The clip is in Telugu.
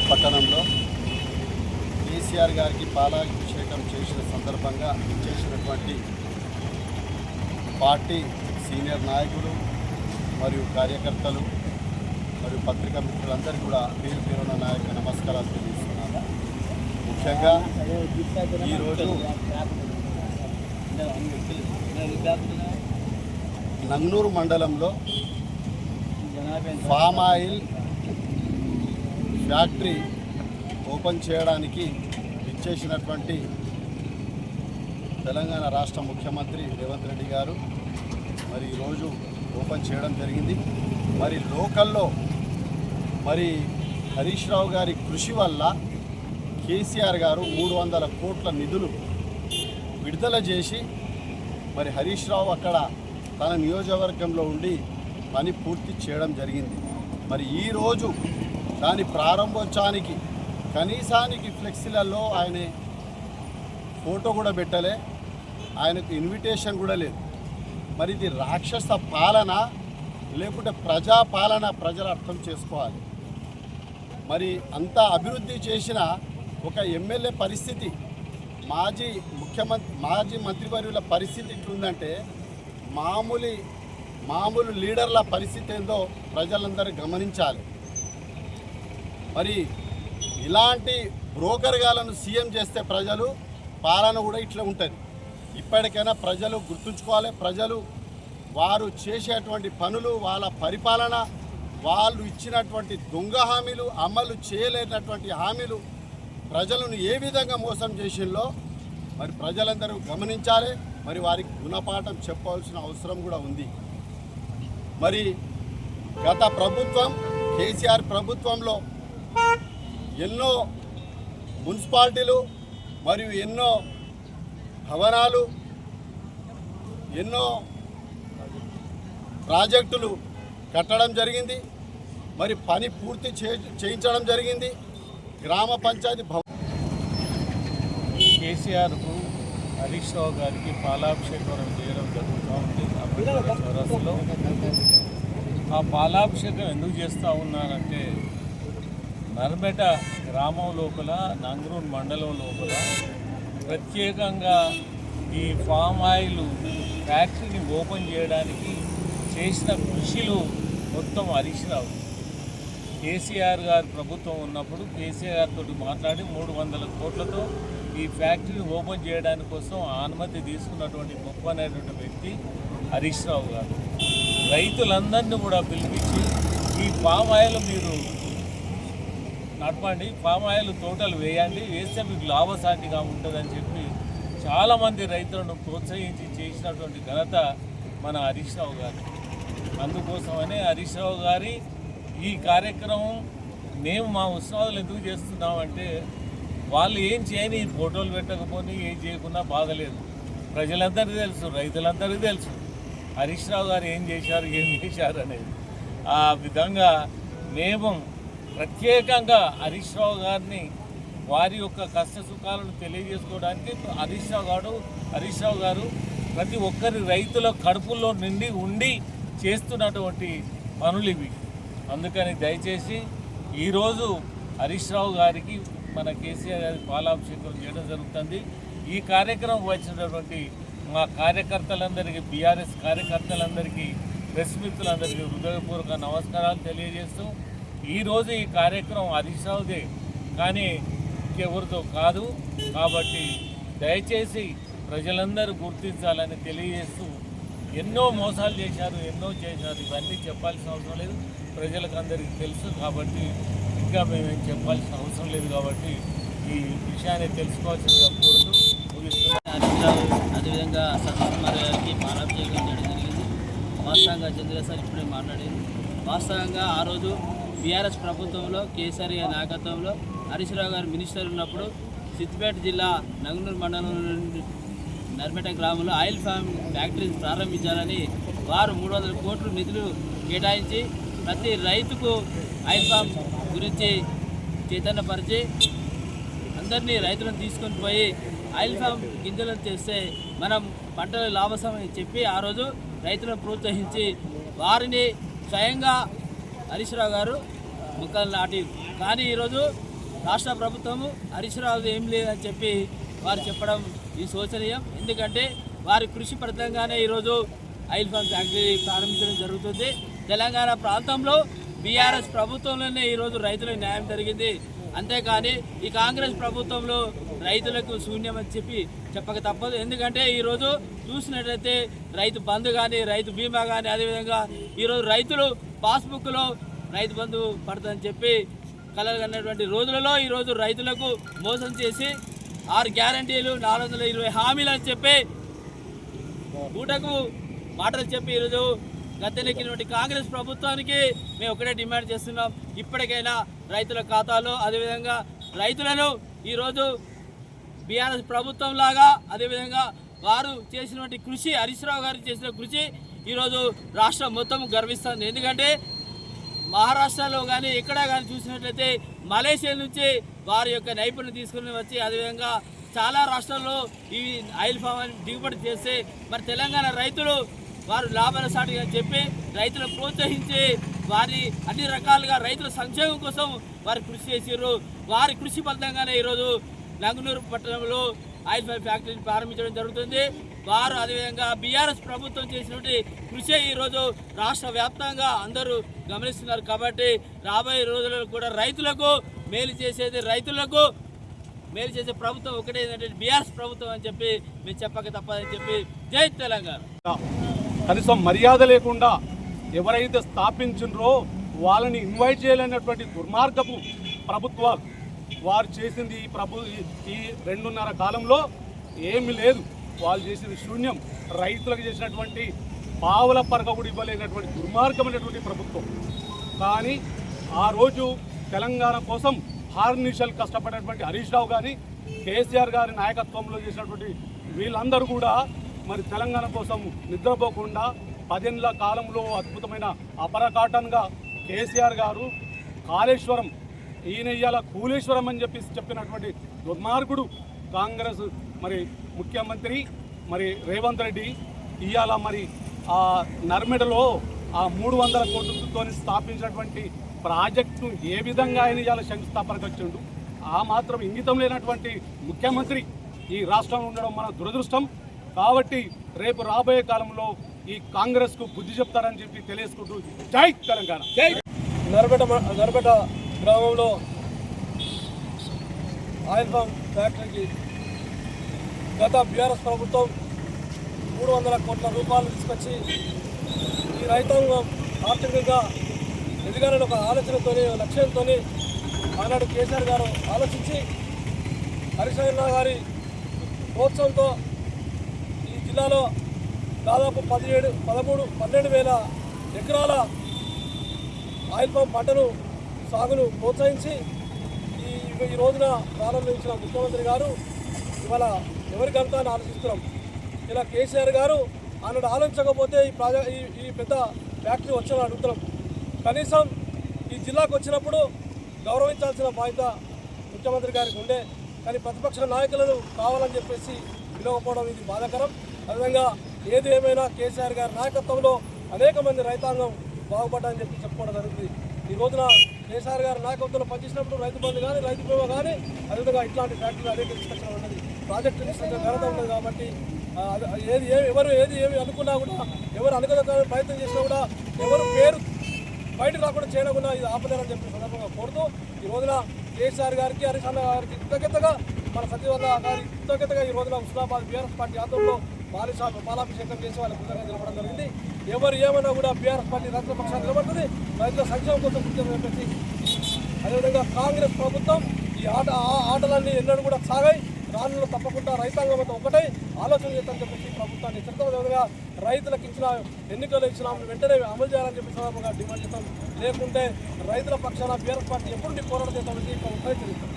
పట్టణంలో కేసీఆర్ గారికి పాలాభిషేకం చేసిన సందర్భంగా చేసినటువంటి పార్టీ సీనియర్ నాయకులు మరియు కార్యకర్తలు మరియు పత్రికా మిత్రులందరికీ కూడా పేరు పేరున నాయక నమస్కారాలు తెలియజేస్తున్నాను. ముఖ్యంగా ఈరోజు నంగనూరు మండలంలో ఫామ్ ఆయిల్ ఫ్యాక్టరీ ఓపెన్ చేయడానికి ఇచ్చేసినటువంటి తెలంగాణ రాష్ట్ర ముఖ్యమంత్రి రేవంత్ రెడ్డి గారు మరి ఈరోజు ఓపెన్ చేయడం జరిగింది. మరి లోకల్లో మరి హరీష్ రావు గారి కృషి వల్ల కేసీఆర్ గారు 300 కోట్ల నిధులు విడుదల చేసి మరి హరీష్ రావు అక్కడ తన నియోజకవర్గంలో ఉండి పని పూర్తి చేయడం జరిగింది. మరి ఈరోజు దాని ప్రారంభోత్సవానికి కనీసానికి ఫ్లెక్సీలలో ఆయన ఫోటో కూడా పెట్టలే, ఆయనకు ఇన్విటేషన్ కూడా లేదు. మరి ఇది రాక్షస పాలన లేకుంటే ప్రజాపాలన ప్రజలు అర్థం చేసుకోవాలి. మరి అంత అభివృద్ధి చేసిన ఒక ఎమ్మెల్యే పరిస్థితి, మాజీ మంత్రివర్యుల పరిస్థితి ఇట్లుందంటే మామూలు లీడర్ల పరిస్థితి ఏందో ప్రజలందరూ గమనించాలి. మరి ఇలాంటి బ్రోకర్గాలను సీఎం చేస్తే ప్రజలు పాలన కూడా ఇట్లా ఉంటుంది. ఇప్పటికైనా ప్రజలు గుర్తుంచుకోవాలి. ప్రజలు వారు చేసేటువంటి పనులు, వాళ్ళ పరిపాలన, వాళ్ళు ఇచ్చినటువంటి దొంగ హామీలు, అమలు చేయలేనటువంటి హామీలు ప్రజలను ఏ విధంగా మోసం చేసిందో మరి ప్రజలందరూ గమనించాలి. మరి వారికి గుణపాఠం చెప్పవలసిన అవసరం కూడా ఉంది. మరి గత ప్రభుత్వం కేసీఆర్ ప్రభుత్వంలో ఎన్నో మున్సిపాలిటీలు మరియు ఎన్నో భవనాలు, ఎన్నో ప్రాజెక్టులు కట్టడం జరిగింది. మరి పని పూర్తి చేయించడం జరిగింది. గ్రామ పంచాయతీ కేసీఆర్కు హరీష్ రావు గారికి పాలాభిషేకం చేయడం జరుగుతూ ఉంది అంబేద్కర్ చౌరస్తాలో. ఆ పాలాభిషేకం ఎందుకు చేస్తూ ఉన్నారంటే నర్మెట గ్రామం లోపల, నంగనూరు మండలం లోపల ప్రత్యేకంగా ఈ ఫామ్ ఆయిల్ ఫ్యాక్టరీని ఓపెన్ చేయడానికి చేసిన కృషిలు మొత్తం హరీష్ రావు. కేసీఆర్ గారి ప్రభుత్వం ఉన్నప్పుడు కేసీఆర్ తోటి మాట్లాడి 300 కోట్లతో ఈ ఫ్యాక్టరీని ఓపెన్ చేయడానికి కోసం అనుమతి తీసుకున్నటువంటి గొప్పనైనటువంటి వ్యక్తి హరీష్ రావు గారు. రైతులందరినీ కూడా పిలిపించి ఈ ఫామ్ ఆయిల్ మీరు నడపండి, ఫామ్ ఆయిల్ తోటలు వేయండి, వేస్తే మీకు లాభసాటిగా ఉంటుందని చెప్పి చాలామంది రైతులను ప్రోత్సహించి చేసినటువంటి ఘనత మన హరీష్ రావు గారు. అందుకోసమనే హరీష్ రావు గారి ఈ కార్యక్రమం మేము మా ఉత్సవాలు ఎందుకు చేస్తున్నామంటే వాళ్ళు ఏం చేయని ఫోటోలు పెట్టకపోని ఏం చేయకుండా బాగలేదు. ప్రజలందరికీ తెలుసు, రైతులందరికీ తెలుసు హరీష్ రావు గారు ఏం చేశారు అనేది. ఆ విధంగా మేము ప్రత్యేకంగా హరీష్ రావు గారిని వారి యొక్క కష్ట సుఖాలను తెలియజేసుకోవడానికి హరీష్ రావు గారు ప్రతి ఒక్కరి రైతుల కడుపుల్లో నిండి ఉండి చేస్తున్నటువంటి పనులు ఇవి. అందుకని దయచేసి ఈరోజు హరీష్ రావు గారికి మన కేసీఆర్ గారి పాలాభిషేకం చేయడం జరుగుతుంది. ఈ కార్యక్రమం వచ్చినటువంటి మా కార్యకర్తలందరికీ, బీఆర్ఎస్ కార్యకర్తలందరికీ, ప్రెస్ మిత్రులందరికీ హృదయపూర్వక నమస్కారాలు తెలియజేస్తూ ఈరోజు ఈ కార్యక్రమం హరీష్ రావుదే కానీ ఇంకెవరితో కాదు. కాబట్టి దయచేసి ప్రజలందరూ గుర్తించాలని తెలియజేస్తూ ఎన్నో మోసాలు చేశారు, ఎన్నో చేశారు, ఇవన్నీ చెప్పాల్సిన అవసరం లేదు, ప్రజలకు అందరికీ తెలుసు. కాబట్టి ఇంకా మేమేం చెప్పాల్సిన అవసరం లేదు. కాబట్టి ఈ విషయాన్ని తెలుసుకోవాల్సిందిగా కోరుతూ ముగిస్తున్నాను. అదేవిధంగా సతీష్ కుమార్ గారికి ప్రత్యేకంగా చేయడం జరిగింది. వాస్తవంగా చంద్ర సార్ ఇప్పుడే మాట్లాడారు. వాస్తవంగా ఆ రోజు బీఆర్ఎస్ ప్రభుత్వంలో కేసీఆర్ నాయకత్వంలో హరీష్ రావు గారు మినిస్టర్ ఉన్నప్పుడు సిద్దిపేట జిల్లా నంగనూరు మండలం నుండి నర్మేట గ్రామంలో ఆయిల్ ఫామ్ ఫ్యాక్టరీ ప్రారంభించాలని వారు 300 కోట్లు నిధులు కేటాయించి ప్రతి రైతుకు ఆయిల్ ఫామ్ గురించి చైతన్యపరిచి అందరినీ రైతులను తీసుకొని పోయి ఆయిల్ ఫామ్ గింజలను చేస్తే మనం పంటల లాభసమని చెప్పి ఆ రోజు రైతులను ప్రోత్సహించి వారిని స్వయంగా హరీష్ రావు గారు ముక్కలు నాటి. కానీ ఈరోజు రాష్ట్ర ప్రభుత్వము హరీష్ రావు ఏం లేదని చెప్పి వారు చెప్పడం ఇది శోచనీయం. ఎందుకంటే వారి కృషి ఫలితంగానే ఈరోజు ఆయిల్ ఫామ్ ఫ్యాక్టరీ ప్రారంభించడం జరుగుతుంది. తెలంగాణ ప్రాంతంలో బీఆర్ఎస్ ప్రభుత్వంలోనే ఈరోజు రైతులకు న్యాయం జరిగింది. అంతేకాని ఈ కాంగ్రెస్ ప్రభుత్వంలో రైతులకు శూన్యమని చెప్పక తప్పదు. ఎందుకంటే ఈరోజు చూసినట్లయితే రైతు బంధు కానీ రైతు బీమా కానీ అదేవిధంగా ఈరోజు రైతులు పాస్బుక్లో రైతు బంధు పడుతుందని చెప్పి కలగన్నటువంటి రోజులలో ఈరోజు రైతులకు మోసం చేసి 6 గ్యారంటీలు 420 హామీలు అని చెప్పి ఊటకు మాటలు చెప్పి ఈరోజు గద్దెనెక్కినటువంటి కాంగ్రెస్ ప్రభుత్వానికి మేము ఒకటే డిమాండ్ చేస్తున్నాం. ఇప్పటికైనా రైతుల ఖాతాలో అదేవిధంగా రైతులను ఈరోజు బీఆర్ఎస్ ప్రభుత్వం లాగా అదేవిధంగా వారు చేసినటువంటి కృషి హరీష్ రావు గారు చేసిన కృషి ఈరోజు రాష్ట్రం మొత్తం గర్విస్తుంది. ఎందుకంటే మహారాష్ట్రలో కానీ ఎక్కడ కానీ చూసినట్లయితే మలేషియా నుంచి వారి యొక్క నైపుణ్యం తీసుకుని వచ్చి అదేవిధంగా చాలా రాష్ట్రాల్లో ఈ ఆయిల్ ఫామ్ దిగుబడి చేస్తే మరి తెలంగాణ రైతులు వారు లాభాల సాటిగా చెప్పి రైతులను ప్రోత్సహించి వారి అన్ని రకాలుగా రైతుల సంక్షేమం కోసం వారు కృషి చేసారు. వారి కృషి ఫలితంగానే ఈరోజు నంగనూరు పట్టణంలో ఆయిల్ ఫామ్ ఫ్యాక్టరీని ప్రారంభించడం జరుగుతుంది. వారు అదేవిధంగా బీఆర్ఎస్ ప్రభుత్వం చేసినటువంటి కృషి ఈరోజు రాష్ట్ర వ్యాప్తంగా అందరూ గమనిస్తున్నారు. కాబట్టి రాబోయే రోజులలో కూడా రైతులకు మేలు చేసేది రైతులకు మేలు చేసే ప్రభుత్వం ఒకటే ఏంటంటే బీఆర్ఎస్ ప్రభుత్వం అని చెప్పి మేము చెప్పక తప్పదని చెప్పి జై తెలంగాణ. కనీసం మర్యాద లేకుండా ఎవరైతే స్థాపించినరో వాళ్ళని ఇన్వైట్ చేయలేనటువంటి దుర్మార్గపు ప్రభుత్వాలు వారు చేసింది ఈ 2.5 కాలంలో ఏమీ లేదు. వాళ్ళు చేసింది శూన్యం. రైతులకు చేసినటువంటి పావుల పరక కూడా ఇవ్వలేనటువంటి దుర్మార్గమైనటువంటి ప్రభుత్వం. కానీ ఆ రోజు తెలంగాణ కోసం హార్నిషల్ కష్టపడినటువంటి హరీష్ రావు కానీ కేసీఆర్ గారి నాయకత్వంలో చేసినటువంటి వీళ్ళందరూ కూడా మరి తెలంగాణ కోసం నిద్రపోకుండా 10 ఏళ్ల కాలంలో అద్భుతమైన అపరకాటన్గా కేసీఆర్ గారు కాళేశ్వరం ఈయన ఇయ్యాల కూలేశ్వరం అని చెప్పినటువంటి దుర్మార్గుడు కాంగ్రెస్ మరి ముఖ్యమంత్రి మరి రేవంత్ రెడ్డి ఇవాళ మరి ఆ నర్మెడలో ఆ 300 కోట్లతో స్థాపించినటువంటి ప్రాజెక్టును ఏ విధంగా ఆయన ఇవాళ శంకుస్థాపనకు వచ్చిండు. ఆ మాత్రం ఇంగితం లేనటువంటి ముఖ్యమంత్రి ఈ రాష్ట్రంలో ఉండడం మన దురదృష్టం. కాబట్టి రేపు రాబోయే కాలంలో ఈ కాంగ్రెస్కు బుద్ధి చెప్తారని చెప్పి తెలియజేసుకుంటూ జై తెలంగాణ. జై నర్బెట గ్రామంలో ఆయిల్ ఫామ్ ఫ్యాక్టరీకి గత బీఆర్ఎస్ ప్రభుత్వం 300 కోట్ల రూపాయలు తీసుకొచ్చి ఈ రైతాంగం ఆర్థికంగా ఎదిగాలని ఒక ఆలోచనతో లక్ష్యంతో ఆనాడు కేసీఆర్ గారు ఆలోచించి హరీష్ రావు గారి ప్రోత్సాహంతో ఈ జిల్లాలో దాదాపు 12,000 ఎకరాల ఆయిల్ పామ్ పంటను సాగును ప్రోత్సహించి ఈ రోజున ప్రారంభించిన ముఖ్యమంత్రి గారు ఇవాళ ఎవరి గంతాన్ని ఆలోచిస్తున్నాం. ఇలా కేసీఆర్ గారు ఆనాడు ఆలోచించకపోతే ఈ పెద్ద ఫ్యాక్టరీ వచ్చామని అడుగుతున్నాం. కనీసం ఈ జిల్లాకు వచ్చినప్పుడు గౌరవించాల్సిన బాధ్యత ముఖ్యమంత్రి గారికి ఉండే, కానీ ప్రతిపక్ష నాయకులను కావాలని చెప్పేసి పిలవకపోవడం ఇది బాధాకరం. అదేవిధంగా ఏది ఏమైనా కేసీఆర్ గారి నాయకత్వంలో అనేక మంది రైతాంగం బాగుపడ్డారని చెప్పి చెప్పుకోవడం జరుగుతుంది. ఈ రోజున కేసీఆర్ గారి నాయకత్వంలో పనిచేసినప్పుడు రైతు బంధు కానీ రైతు బీమా కానీ అదేవిధంగా ఇట్లాంటి ఫ్యాక్టరీలు అనేక తీసుకొచ్చడం ఉన్నది, ప్రాజెక్టు తీసుకొచ్చే ఘనత ఉన్నది. కాబట్టి ఏమి అనుకున్నా కూడా ఎవరు అనుకోదగ్గ ప్రయత్నం చేసినా కూడా ఎవరు పేరు బయటకు రాకుండా చేయడం కూడా ఇది ఆపదారని చెప్పి సందర్భంగా కోరుతూ ఈ రోజున కేసీఆర్ గారికి హరీష్ అన్న గారికి కృతజ్ఞతగా మన సత్యవల్ల గారి కృతజ్ఞతగా ఈ రోజున హుస్నాబాద్ బీఆర్ఎస్ పార్టీ ఆధ్వర్యంలో పాలాభిషేకం చేసి వాళ్ళ కృతజ్ఞత నిలబడడం జరిగింది. ఎవరు ఏమైనా కూడా బీఆర్ఎస్ పార్టీ రైతుల పక్షాన్ని నిలబడుతుంది, రైతుల సంక్షేమం కోసం కృతజ్ఞత చెప్పేసి అదేవిధంగా కాంగ్రెస్ ప్రభుత్వం ఈ ఆటలన్నీ ఎన్నడూ కూడా సాగాయి. రానులో తప్పకుండా రైతాంగం అంతా ఒకటే ఆలోచన చేస్తామని చెప్పేసి ప్రభుత్వాన్ని హెచ్చరిక రైతులకు ఇచ్చిన ఎన్నికలు ఇచ్చిన వెంటనే అమలు చేయాలని చెప్పి సందర్భంగా డిమాండ్ చేస్తాం. లేకుంటే రైతుల పక్షాన బీఆర్ఎస్ పార్టీ ఎప్పుడు పోరాటం చేస్తామని ప్రభుత్వం హెచ్చరిస్తాం.